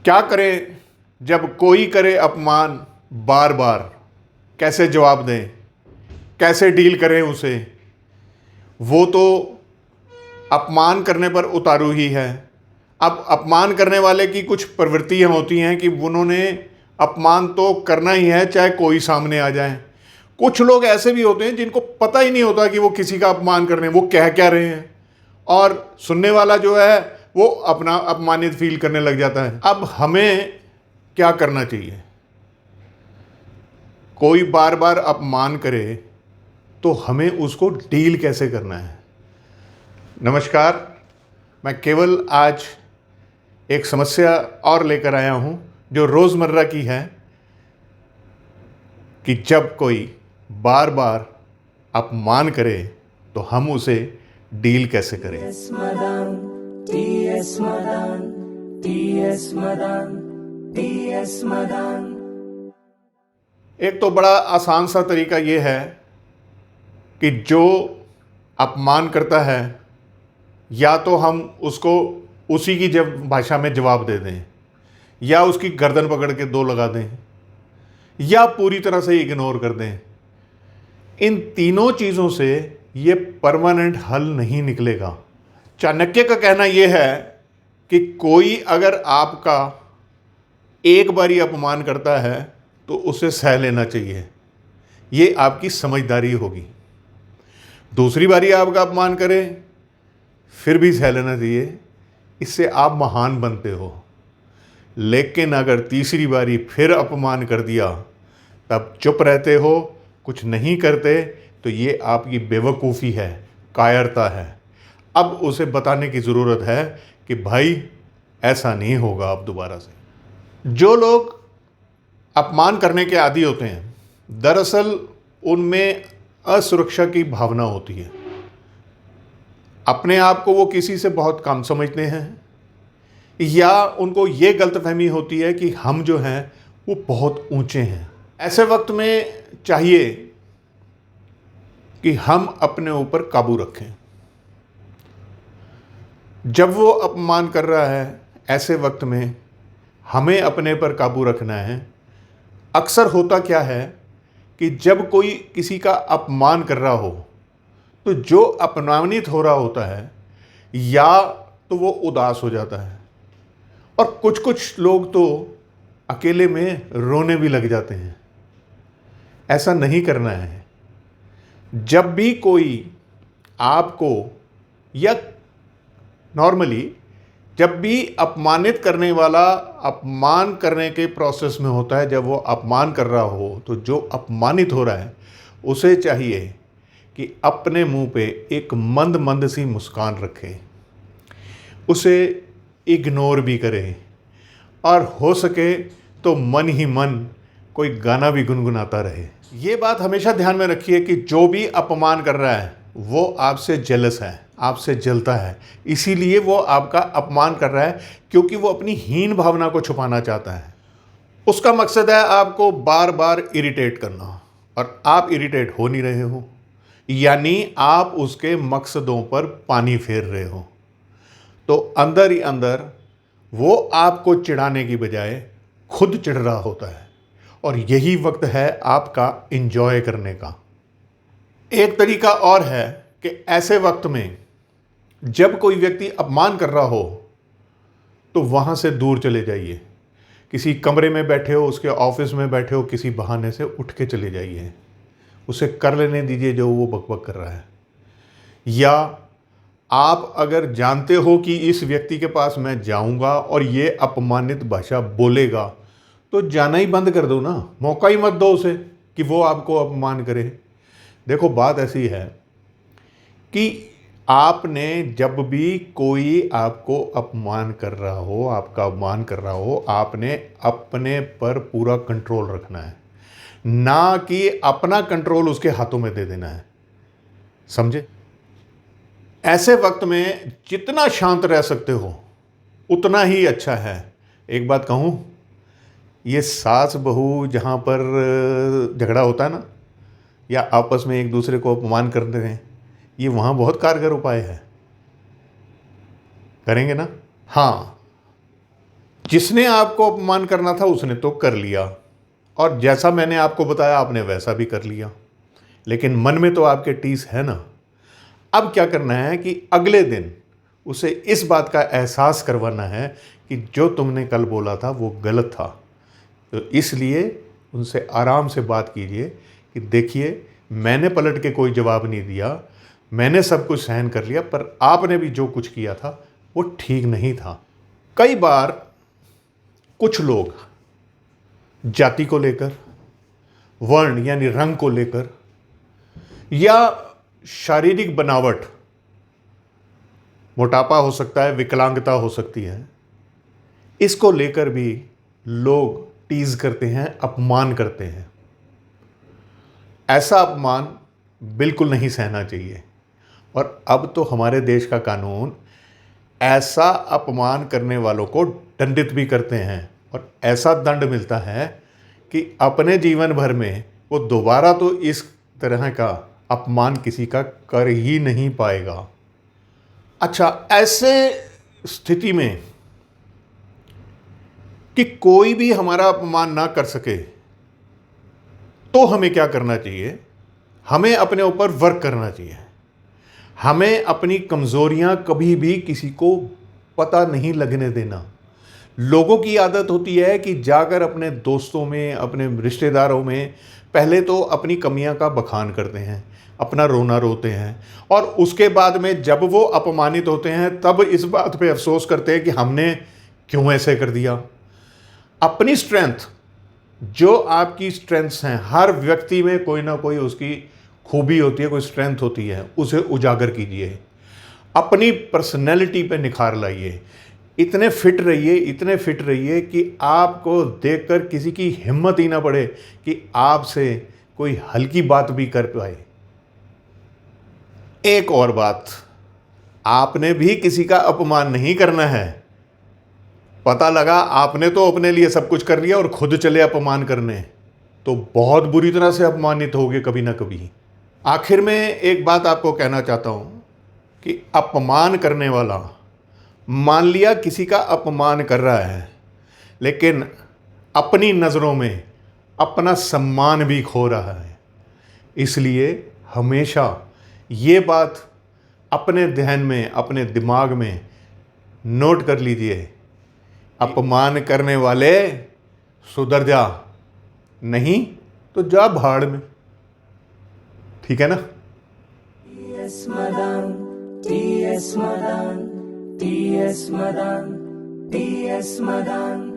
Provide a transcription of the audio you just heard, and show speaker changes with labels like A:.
A: क्या करें जब कोई करे अपमान बार बार? कैसे जवाब दें, कैसे डील करें उसे? वो तो अपमान करने पर उतारू ही है। अब अपमान करने वाले की कुछ प्रवृत्तियां होती हैं कि उन्होंने अपमान तो करना ही है, चाहे कोई सामने आ जाए। कुछ लोग ऐसे भी होते हैं जिनको पता ही नहीं होता कि वो किसी का अपमान कर रहे हैं, वो कह क्या रहे हैं, और सुनने वाला जो है वो अपना अपमानित फील करने लग जाता है। अब हमें क्या करना चाहिए? कोई बार बार अपमान करे तो हमें उसको डील कैसे करना है? नमस्कार, मैं केवल आज एक समस्या और लेकर आया हूं जो रोज़मर्रा की है कि जब कोई बार बार अपमान करे तो हम उसे डील कैसे करें। एक तो बड़ा आसान सा तरीका ये है कि जो अपमान करता है या तो हम उसको उसी की जब भाषा में जवाब दे दें, या उसकी गर्दन पकड़ के दो लगा दें, या पूरी तरह से इग्नोर कर दें। इन तीनों चीज़ों से ये परमानेंट हल नहीं निकलेगा। चाणक्य का कहना यह है कि कोई अगर आपका एक बारी अपमान करता है तो उसे सह लेना चाहिए, ये आपकी समझदारी होगी। दूसरी बारी आपका अपमान करे फिर भी सह लेना चाहिए, इससे आप महान बनते हो। लेकिन अगर तीसरी बारी फिर अपमान कर दिया तब चुप रहते हो, कुछ नहीं करते, तो ये आपकी बेवकूफ़ी है, कायरता है। अब उसे बताने की ज़रूरत है कि भाई ऐसा नहीं होगा अब दोबारा से। जो लोग अपमान करने के आदी होते हैं, दरअसल उनमें असुरक्षा की भावना होती है। अपने आप को वो किसी से बहुत कम समझते हैं, या उनको ये गलतफहमी होती है कि हम जो हैं वो बहुत ऊंचे हैं। ऐसे वक्त में चाहिए कि हम अपने ऊपर काबू रखें। जब वो अपमान कर रहा है, ऐसे वक्त में हमें अपने पर काबू रखना है। अक्सर होता क्या है कि जब कोई किसी का अपमान कर रहा हो तो जो अपमानित हो रहा होता है या तो वो उदास हो जाता है, और कुछ कुछ लोग तो अकेले में रोने भी लग जाते हैं। ऐसा नहीं करना है। जब भी कोई आपको, या नॉर्मली जब भी अपमानित करने वाला अपमान करने के प्रोसेस में होता है, जब वो अपमान कर रहा हो, तो जो अपमानित हो रहा है उसे चाहिए कि अपने मुंह पे एक मंद मंद सी मुस्कान रखे, उसे इग्नोर भी करे, और हो सके तो मन ही मन कोई गाना भी गुनगुनाता रहे। ये बात हमेशा ध्यान में रखिए कि जो भी अपमान कर रहा है वो आपसे जेलस है, आपसे जलता है, इसीलिए वो आपका अपमान कर रहा है, क्योंकि वो अपनी हीन भावना को छुपाना चाहता है। उसका मकसद है आपको बार बार इरिटेट करना, और आप इरिटेट हो नहीं रहे हो, यानी आप उसके मकसदों पर पानी फेर रहे हो। तो अंदर ही अंदर वो आपको चिढ़ाने की बजाय खुद चिढ़ रहा होता है, और यही वक्त है आपका एंजॉय करने का। एक तरीका और है कि ऐसे वक्त में जब कोई व्यक्ति अपमान कर रहा हो तो वहाँ से दूर चले जाइए। किसी कमरे में बैठे हो, उसके ऑफिस में बैठे हो, किसी बहाने से उठ के चले जाइए, उसे कर लेने दीजिए जो वो बकबक कर रहा है। या आप अगर जानते हो कि इस व्यक्ति के पास मैं जाऊंगा और ये अपमानित भाषा बोलेगा, तो जाना ही बंद कर दो ना, मौका ही मत दो उसे कि वो आपको अपमान करे। देखो, बात ऐसी है कि आपने जब भी कोई आपको अपमान कर रहा हो, आपका अपमान कर रहा हो, आपने अपने पर पूरा कंट्रोल रखना है, ना कि अपना कंट्रोल उसके हाथों में दे देना है। समझे? ऐसे वक्त में जितना शांत रह सकते हो उतना ही अच्छा है। एक बात कहूँ, ये सास बहू जहाँ पर झगड़ा होता है ना, या आपस में एक दूसरे को अपमान करते हैं, ये वहाँ बहुत कारगर उपाय है। करेंगे ना? हाँ, जिसने आपको अपमान करना था उसने तो कर लिया, और जैसा मैंने आपको बताया आपने वैसा भी कर लिया, लेकिन मन में तो आपके टीस है ना। अब क्या करना है कि अगले दिन उसे इस बात का एहसास करवाना है कि जो तुमने कल बोला था वो गलत था। तो इसलिए उनसे आराम से बात कीजिए कि देखिए, मैंने पलट के कोई जवाब नहीं दिया, मैंने सब कुछ सहन कर लिया, पर आपने भी जो कुछ किया था वो ठीक नहीं था। कई बार कुछ लोग जाति को लेकर, वर्ण यानी रंग को लेकर, या शारीरिक बनावट, मोटापा हो सकता है, विकलांगता हो सकती है, इसको लेकर भी लोग टीज करते हैं, अपमान करते हैं। ऐसा अपमान बिल्कुल नहीं सहना चाहिए। और अब तो हमारे देश का कानून ऐसा अपमान करने वालों को दंडित भी करते हैं, और ऐसा दंड मिलता है कि अपने जीवन भर में वो दोबारा तो इस तरह का अपमान किसी का कर ही नहीं पाएगा। अच्छा, ऐसे स्थिति में कि कोई भी हमारा अपमान ना कर सके तो हमें क्या करना चाहिए? हमें अपने ऊपर वर्क करना चाहिए। हमें अपनी कमज़ोरियां कभी भी किसी को पता नहीं लगने देना। लोगों की आदत होती है कि जाकर अपने दोस्तों में, अपने रिश्तेदारों में पहले तो अपनी कमियां का बखान करते हैं, अपना रोना रोते हैं, और उसके बाद में जब वो अपमानित होते हैं तब इस बात पे अफसोस करते हैं कि हमने क्यों ऐसे कर दिया। अपनी स्ट्रेंथ, जो आपकी स्ट्रेंथ्स हैं, हर व्यक्ति में कोई ना कोई उसकी खूबी होती है, कोई स्ट्रेंथ होती है, उसे उजागर कीजिए। अपनी पर्सनैलिटी पे निखार लाइए। इतने फिट रहिए, इतने फिट रहिए कि आपको देखकर किसी की हिम्मत ही ना पड़े कि आपसे कोई हल्की बात भी कर पाए। एक और बात, आपने भी किसी का अपमान नहीं करना है। पता लगा आपने तो अपने लिए सब कुछ कर लिया और खुद चले अपमान करने, तो बहुत बुरी तरह से अपमानित होगे कभी ना कभी। आखिर में एक बात आपको कहना चाहता हूं कि अपमान करने वाला, मान लिया किसी का अपमान कर रहा है, लेकिन अपनी नज़रों में अपना सम्मान भी खो रहा है। इसलिए हमेशा ये बात अपने ध्यान में, अपने दिमाग में नोट कर लीजिए, अपमान करने वाले सुधर जा, नहीं तो जा भाड़ में। ठीक है ना?
B: TS Madan, TS Madan, TS Madan, TS Madan.